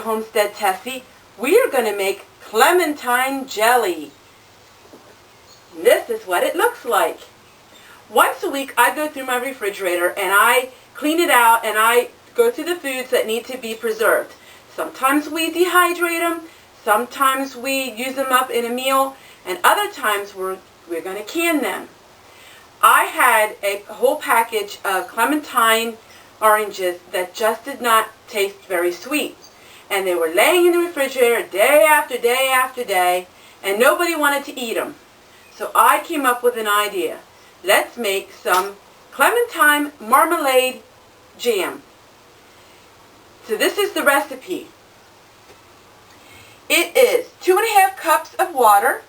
Homestead Tessie. We are going to make Clementine jelly. This is what it looks like. Once a week I go through my refrigerator and I clean it out and I go through the foods that need to be preserved. Sometimes we dehydrate them, sometimes we use them up in a meal, and other times we're going to can them. I had a whole package of Clementine oranges that just did not taste very sweet. And they were laying in the refrigerator day after day after day, and nobody wanted to eat them. So I came up with an idea. Let's make some Clementine marmalade jam. So this is the recipe. It is 2½ cups of water,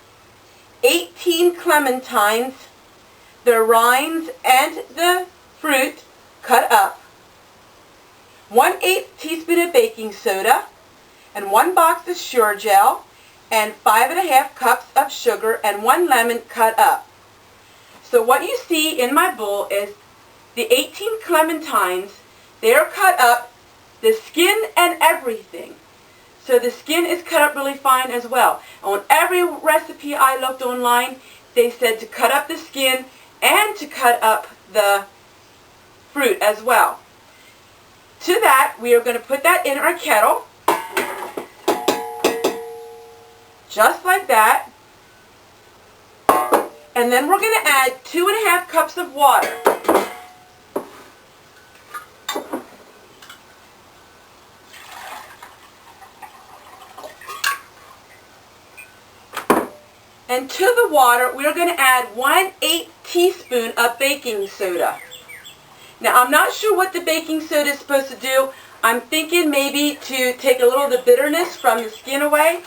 18 clementines, the rinds and the fruit cut up, 1/8 teaspoon of baking soda, and 1 box of Sure Gel, and 5½ cups of sugar, and 1 lemon cut up. So what you see in my bowl is the 18 clementines. They're cut up, the skin and everything. So the skin is cut up really fine as well. On every recipe I looked online, they said to cut up the skin and to cut up the fruit as well. To that, we are going to put that in our kettle, just like that. And then we're going to add 2½ cups of water. And to the water, we're going to add 1/8 teaspoon of baking soda. Now, I'm not sure what the baking soda is supposed to do. I'm thinking maybe to take a little of the bitterness from the skin away.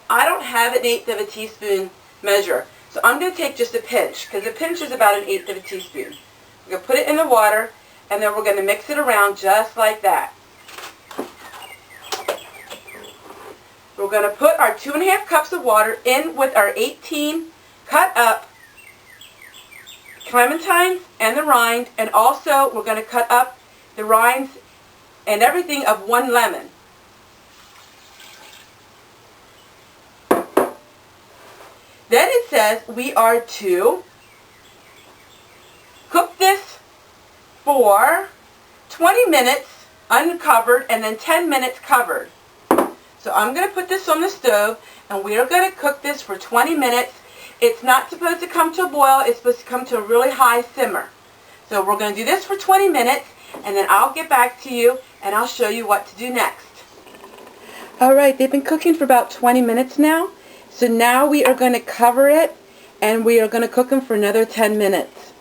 I don't have 1/8 teaspoon measure. So I'm going to take just a pinch, because a pinch is about 1/8 teaspoon. We're going to put it in the water, and then we're going to mix it around just like that. We're going to put our 2½ cups of water in with our 18 cut up clementines and the rind, and also we're going to cut up the rinds and everything of 1 lemon. Then it says we are to cook this for 20 minutes uncovered and then 10 minutes covered. So I'm going to put this on the stove and we are going to cook this for 20 minutes. It's not supposed to come to a boil, it's supposed to come to a really high simmer. So we're going to do this for 20 minutes and then I'll get back to you and I'll show you what to do next. Alright, they've been cooking for about 20 minutes now. So now we are going to cover it and we are going to cook them for another 10 minutes.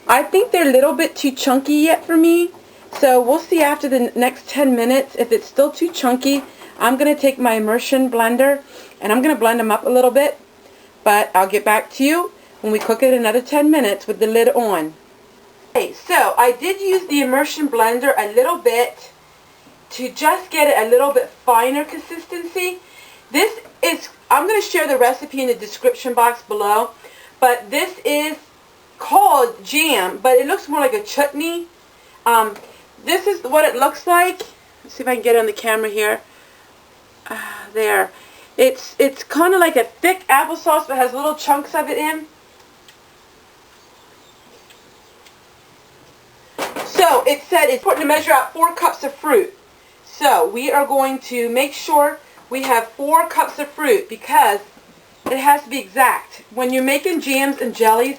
I think they're a little bit too chunky yet for me. So we'll see after the next 10 minutes. If it's still too chunky, I'm going to take my immersion blender and I'm going to blend them up a little bit. But I'll get back to you when we cook it another 10 minutes with the lid on. Okay, so I did use the immersion blender a little bit to just get it a little bit finer consistency. This is, I'm going to share the recipe in the description box below, but this is called jam, but it looks more like a chutney. This is what it looks like. Let's see if I can get it on the camera here. There. It's kind of like a thick applesauce, but has little chunks of it in. So it said it's important to measure out 4 cups of fruit. So we are going to make sure we have 4 cups of fruit because it has to be exact. When you're making jams and jellies,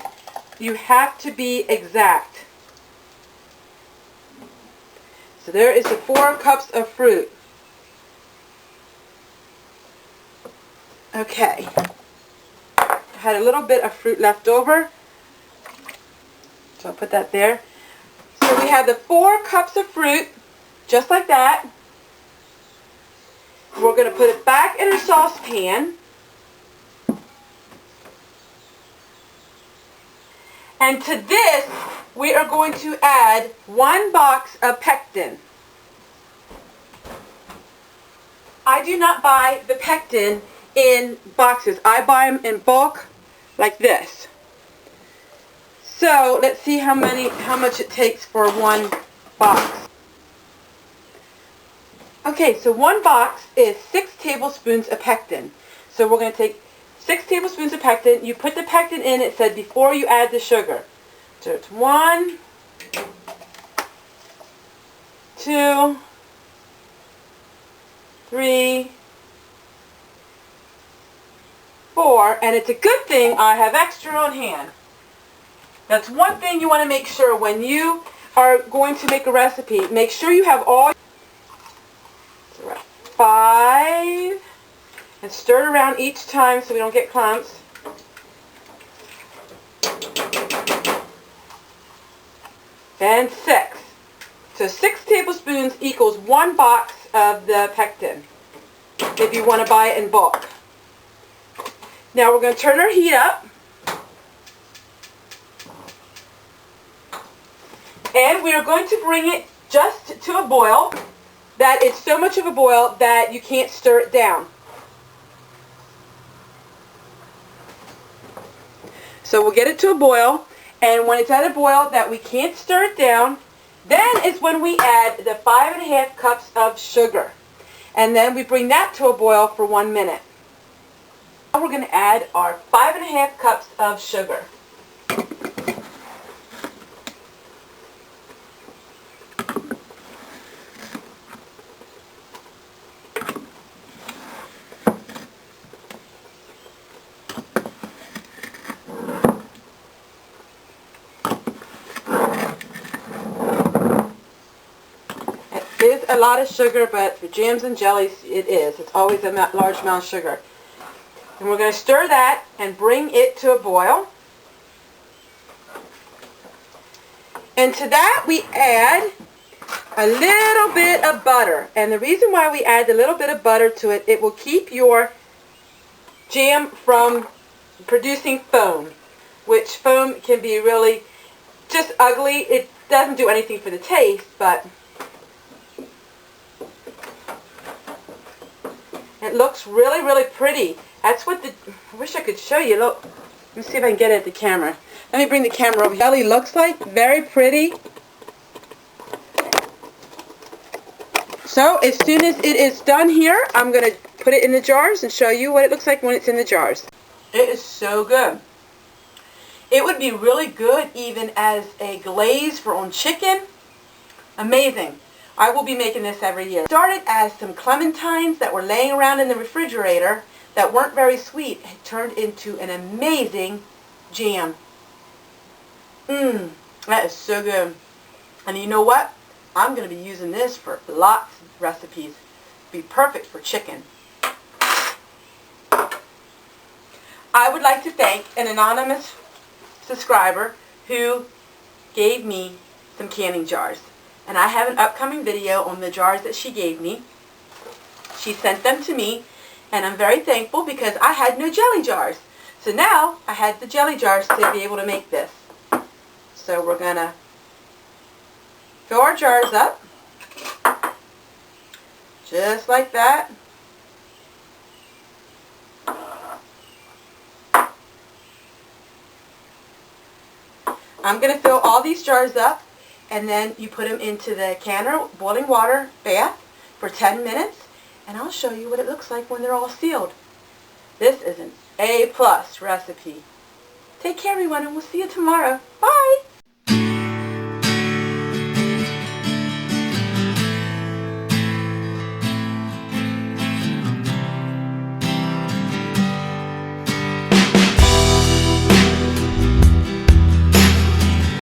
you have to be exact. So there is the 4 cups of fruit. Okay. I had a little bit of fruit left over, so I'll put that there. So we have the 4 cups of fruit, just like that. We're going to put it back in a saucepan. And to this, we are going to add 1 box of pectin. I do not buy the pectin in boxes. I buy them in bulk like this. So let's see how much it takes for 1 box. Okay, so one box is 6 tablespoons of pectin. So we're going to take 6 tablespoons of pectin. You put the pectin in, it said, before you add the sugar. So it's 1, 2, 3, 4, and it's a good thing I have extra on hand. That's one thing you want to make sure when you are going to make a recipe. Make sure you have all 5, and stir it around each time so we don't get clumps. And 6. So 6 tablespoons equals 1 box of the pectin if you want to buy it in bulk. Now we're going to turn our heat up. And we are going to bring it just to a boil. That it's so much of a boil that you can't stir it down. So we'll get it to a boil, and when it's at a boil that we can't stir it down, then is when we add the 5½ cups of sugar. And then we bring that to a boil for 1 minute. Now we're going to add our 5½ cups of sugar. It is a lot of sugar, but for jams and jellies it is. It's always a large amount of sugar. And we're going to stir that and bring it to a boil. And to that we add a little bit of butter. And the reason why we add a little bit of butter to it, it will keep your jam from producing foam, which foam can be really just ugly. It doesn't do anything for the taste, but it looks really, really pretty. That's what I wish I could show you. Look, let me see if I can get it at the camera. Let me bring the camera over. Jelly looks like very pretty. So as soon as it is done here, I'm going to put it in the jars and show you what it looks like when it's in the jars. It is so good. It would be really good even as a glaze for on chicken. Amazing. I will be making this every year. It started as some clementines that were laying around in the refrigerator that weren't very sweet. It turned into an amazing jam. That is so good. And you know what? I'm going to be using this for lots of recipes. It'd be perfect for chicken. I would like to thank an anonymous subscriber who gave me some canning jars. And I have an upcoming video on the jars that she gave me. She sent them to me, and I'm very thankful because I had no jelly jars. So now I had the jelly jars to be able to make this. So we're going to fill our jars up, just like that. I'm going to fill all these jars up, and then you put them into the canner boiling water bath for 10 minutes, and I'll show you what it looks like when they're all sealed. This is an A+ recipe. Take care, everyone, and we'll see you tomorrow. Bye!